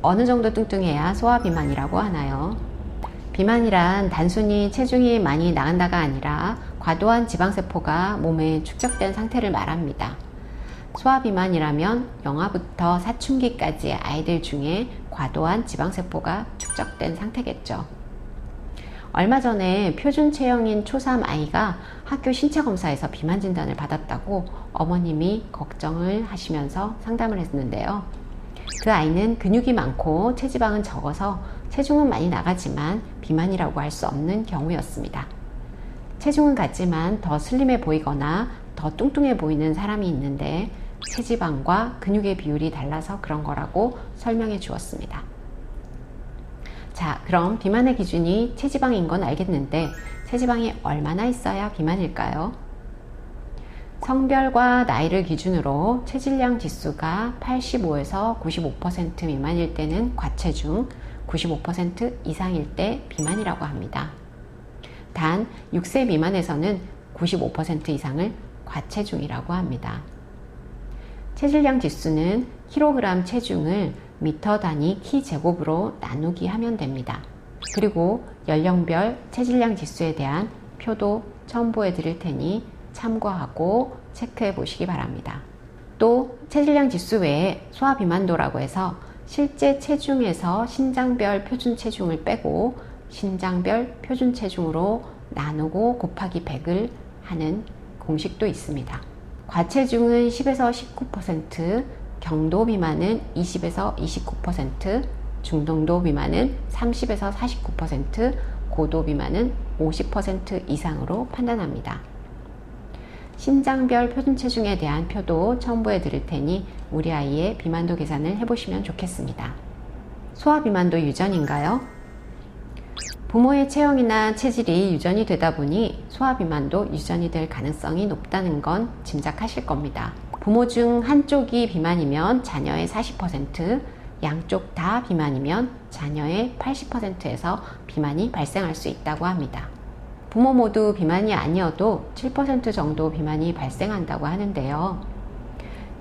어느 정도 뚱뚱해야 소화비만이라고 하나요? 비만이란 단순히 체중이 많이 나간다가 아니라 과도한 지방세포가 몸에 축적된 상태를 말합니다. 소화비만이라면 영아부터 사춘기까지의 아이들 중에 과도한 지방세포가 축적된 상태겠죠. 얼마 전에 표준 체형인 초3 아이가 학교 신체검사에서 비만 진단을 받았다고 어머님이 걱정을 하시면서 상담을 했는데요. 그 아이는 근육이 많고 체지방은 적어서 체중은 많이 나가지만 비만이라고 할 수 없는 경우였습니다. 체중은 같지만 더 슬림해 보이거나 더 뚱뚱해 보이는 사람이 있는데 체지방과 근육의 비율이 달라서 그런 거라고 설명해 주었습니다. 자, 그럼 비만의 기준이 체지방인 건 알겠는데 체지방이 얼마나 있어야 비만일까요? 성별과 나이를 기준으로 체질량 지수가 85에서 95% 미만일 때는 과체중, 95% 이상일 때 비만이라고 합니다. 단 6세 미만에서는 95% 이상을 과체중이라고 합니다. 체질량 지수는 킬로그램 체중을 미터 단위 키 제곱으로 나누기 하면 됩니다. 그리고 연령별 체질량 지수에 대한 표도 첨부해 드릴 테니 참고하고 체크해 보시기 바랍니다. 또 체질량 지수 외에 소화비만도라고 해서 실제 체중에서 신장별 표준 체중을 빼고 신장별 표준 체중으로 나누고 곱하기 100을 하는 공식도 있습니다. 과체중은 10에서 19%, 경도 비만은 20에서 29%, 중등도 비만은 30에서 49%, 고도 비만은 50% 이상으로 판단합니다. 신장별 표준 체중에 대한 표도 첨부해 드릴 테니 우리 아이의 비만도 계산을 해보시면 좋겠습니다. 소화비만도 유전인가요? 부모의 체형이나 체질이 유전이 되다 보니 소화비만도 유전이 될 가능성이 높다는 건 짐작하실 겁니다. 부모 중 한쪽이 비만이면 자녀의 40%, 양쪽 다 비만이면 자녀의 80%에서 비만이 발생할 수 있다고 합니다. 부모 모두 비만이 아니어도 7% 정도 비만이 발생한다고 하는데요.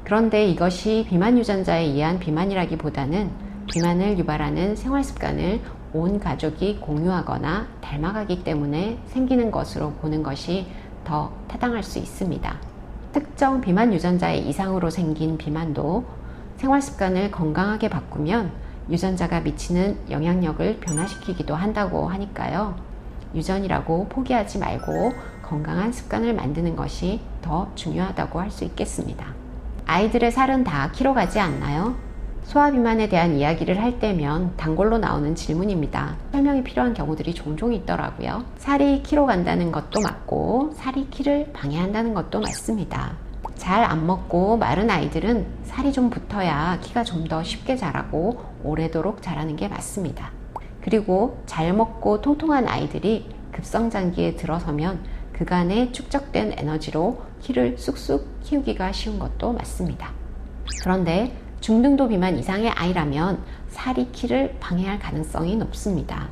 그런데 이것이 비만 유전자에 의한 비만이라기보다는 비만을 유발하는 생활 습관을 온 가족이 공유하거나 닮아가기 때문에 생기는 것으로 보는 것이 더 타당할 수 있습니다. 특정 비만 유전자의 이상으로 생긴 비만도 생활 습관을 건강하게 바꾸면 유전자가 미치는 영향력을 변화시키기도 한다고 하니까요. 유전이라고 포기하지 말고 건강한 습관을 만드는 것이 더 중요하다고 할 수 있겠습니다. 아이들의 살은 다 키로 가지 않나요? 소화비만에 대한 이야기를 할 때면 단골로 나오는 질문입니다. 설명이 필요한 경우들이 종종 있더라고요. 살이 키로 간다는 것도 맞고 살이 키를 방해한다는 것도 맞습니다. 잘 안 먹고 마른 아이들은 살이 좀 붙어야 키가 좀 더 쉽게 자라고 오래도록 자라는 게 맞습니다. 그리고 잘 먹고 통통한 아이들이 급성장기에 들어서면 그간에 축적된 에너지로 키를 쑥쑥 키우기가 쉬운 것도 맞습니다. 그런데 중등도 비만 이상의 아이라면 살이 키를 방해할 가능성이 높습니다.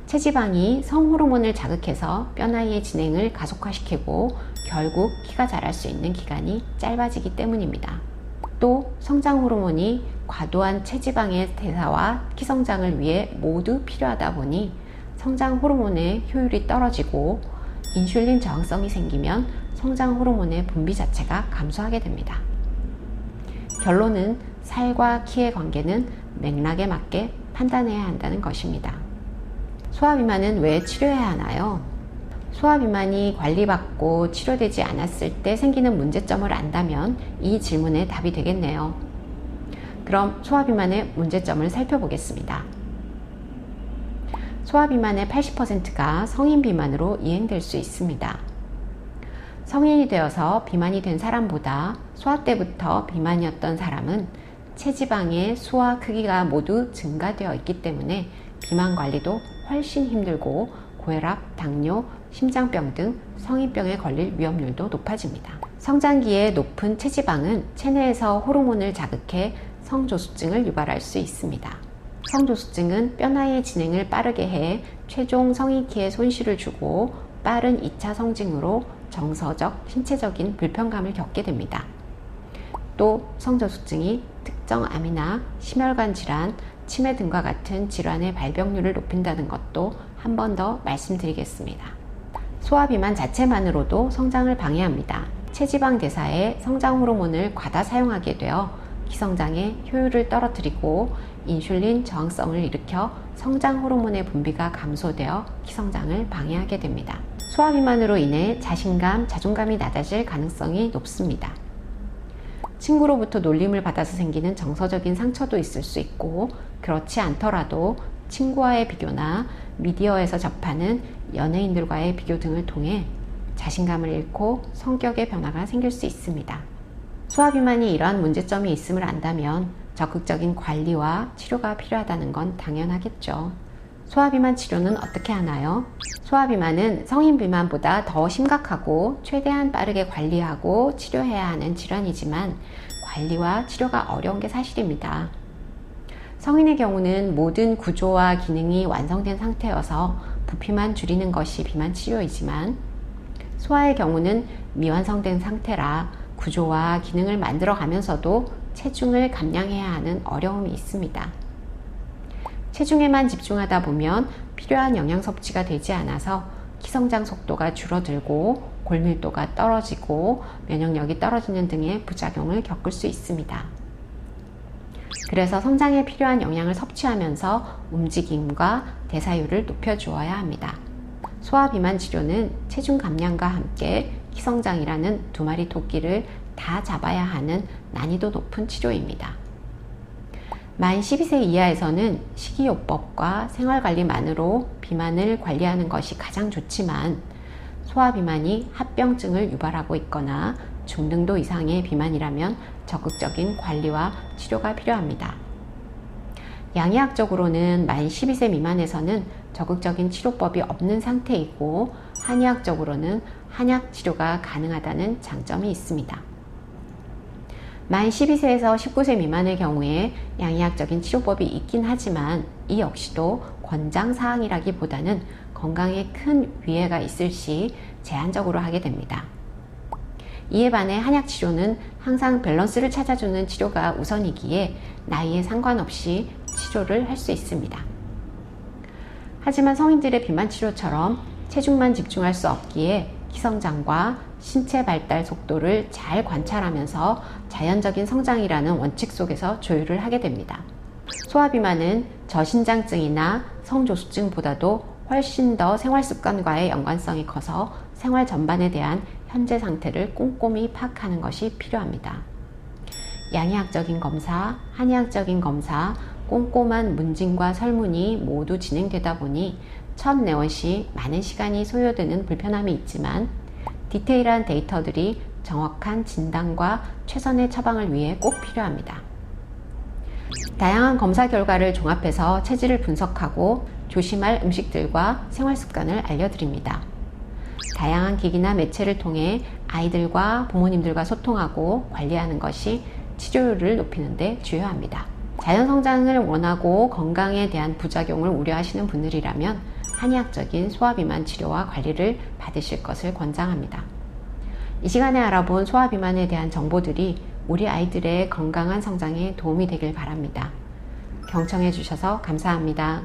체지방이 성호르몬을 자극해서 뼈나이의 진행을 가속화시키고 결국 키가 자랄 수 있는 기간이 짧아지기 때문입니다. 또 성장 호르몬이 과도한 체지방의 대사와 키 성장을 위해 모두 필요하다 보니 성장 호르몬의 효율이 떨어지고 인슐린 저항성이 생기면 성장 호르몬의 분비 자체가 감소하게 됩니다. 결론은 살과 키의 관계는 맥락에 맞게 판단해야 한다는 것입니다. 소화비만은 왜 치료해야 하나요? 소화비만이 관리받고 치료되지 않았을 때 생기는 문제점을 안다면 이 질문에 답이 되겠네요. 그럼 소화비만의 문제점을 살펴보겠습니다. 소화비만의 80%가 성인 비만으로 이행될 수 있습니다. 성인이 되어서 비만이 된 사람보다 소아 때부터 비만이었던 사람은 체지방의 수와 크기가 모두 증가되어 있기 때문에 비만 관리도 훨씬 힘들고 고혈압, 당뇨, 심장병 등 성인병에 걸릴 위험률도 높아집니다. 성장기에 높은 체지방은 체내에서 호르몬을 자극해 성조숙증을 유발할 수 있습니다. 성조숙증은 뼈나이의 진행을 빠르게 해 최종 성인 키에 손실을 주고 빠른 2차 성징으로 정서적, 신체적인 불편감을 겪게 됩니다. 또 성저숙증이 특정 암이나 심혈관 질환, 치매 등과 같은 질환의 발병률을 높인다는 것도 한 번 더 말씀드리겠습니다. 소화비만 자체만으로도 성장을 방해합니다. 체지방 대사에 성장 호르몬을 과다 사용하게 되어 기성장의 효율을 떨어뜨리고 인슐린 저항성을 일으켜 성장 호르몬의 분비가 감소되어 기성장을 방해하게 됩니다. 소화비만으로 인해 자신감, 자존감이 낮아질 가능성이 높습니다. 친구로부터 놀림을 받아서 생기는 정서적인 상처도 있을 수 있고, 그렇지 않더라도 친구와의 비교나 미디어에서 접하는 연예인들과의 비교 등을 통해 자신감을 잃고 성격의 변화가 생길 수 있습니다. 소화비만이 이러한 문제점이 있음을 안다면 적극적인 관리와 치료가 필요하다는 건 당연하겠죠. 소화비만 치료는 어떻게 하나요? 소화비만은 성인 비만보다 더 심각하고 최대한 빠르게 관리하고 치료해야 하는 질환이지만 관리와 치료가 어려운 게 사실입니다. 성인의 경우는 모든 구조와 기능이 완성된 상태여서 부피만 줄이는 것이 비만 치료이지만, 소아의 경우는 미완성된 상태라 구조와 기능을 만들어 가면서도 체중을 감량해야 하는 어려움이 있습니다. 체중에만 집중하다 보면 필요한 영양 섭취가 되지 않아서 기성장 속도가 줄어들고 골밀도가 떨어지고 면역력이 떨어지는 등의 부작용을 겪을 수 있습니다. 그래서 성장에 필요한 영양을 섭취하면서 움직임과 대사율을 높여주어야 합니다. 소화비만 치료는 체중 감량과 함께 기성장이라는 두 마리 토끼를 다 잡아야 하는 난이도 높은 치료입니다. 만 12세 이하에서는 식이요법과 생활관리만으로 비만을 관리하는 것이 가장 좋지만, 소화비만이 합병증을 유발하고 있거나 중등도 이상의 비만이라면 적극적인 관리와 치료가 필요합니다. 양의학적으로는 만 12세 미만에서는 적극적인 치료법이 없는 상태이고, 한의학적으로는 한약 치료가 가능하다는 장점이 있습니다. 만 12세에서 19세 미만의 경우에 양의학적인 치료법이 있긴 하지만 이 역시도 권장사항이라기보다는 건강에 큰 위해가 있을 시 제한적으로 하게 됩니다. 이에 반해 한약치료는 항상 밸런스를 찾아주는 치료가 우선이기에 나이에 상관없이 치료를 할 수 있습니다. 하지만 성인들의 비만 치료처럼 체중만 집중할 수 없기에 기성장과 신체 발달 속도를 잘 관찰하면서 자연적인 성장이라는 원칙 속에서 조율을 하게 됩니다. 소화비만은 저신장증이나 성조숙증보다도 훨씬 더 생활습관과의 연관성이 커서 생활 전반에 대한 현재 상태를 꼼꼼히 파악하는 것이 필요합니다. 양의학적인 검사, 한의학적인 검사, 꼼꼼한 문진과 설문이 모두 진행되다 보니 첫 내원 시 많은 시간이 소요되는 불편함이 있지만, 디테일한 데이터들이 정확한 진단과 최선의 처방을 위해 꼭 필요합니다. 다양한 검사 결과를 종합해서 체질을 분석하고 조심할 음식들과 생활 습관을 알려드립니다. 다양한 기기나 매체를 통해 아이들과 부모님들과 소통하고 관리하는 것이 치료율을 높이는 데 주요합니다. 자연 성장을 원하고 건강에 대한 부작용을 우려하시는 분들이라면 한의학적인 소화비만 치료와 관리를 받으실 것을 권장합니다. 이 시간에 알아본 소화비만에 대한 정보들이 우리 아이들의 건강한 성장에 도움이 되길 바랍니다. 경청해 주셔서 감사합니다.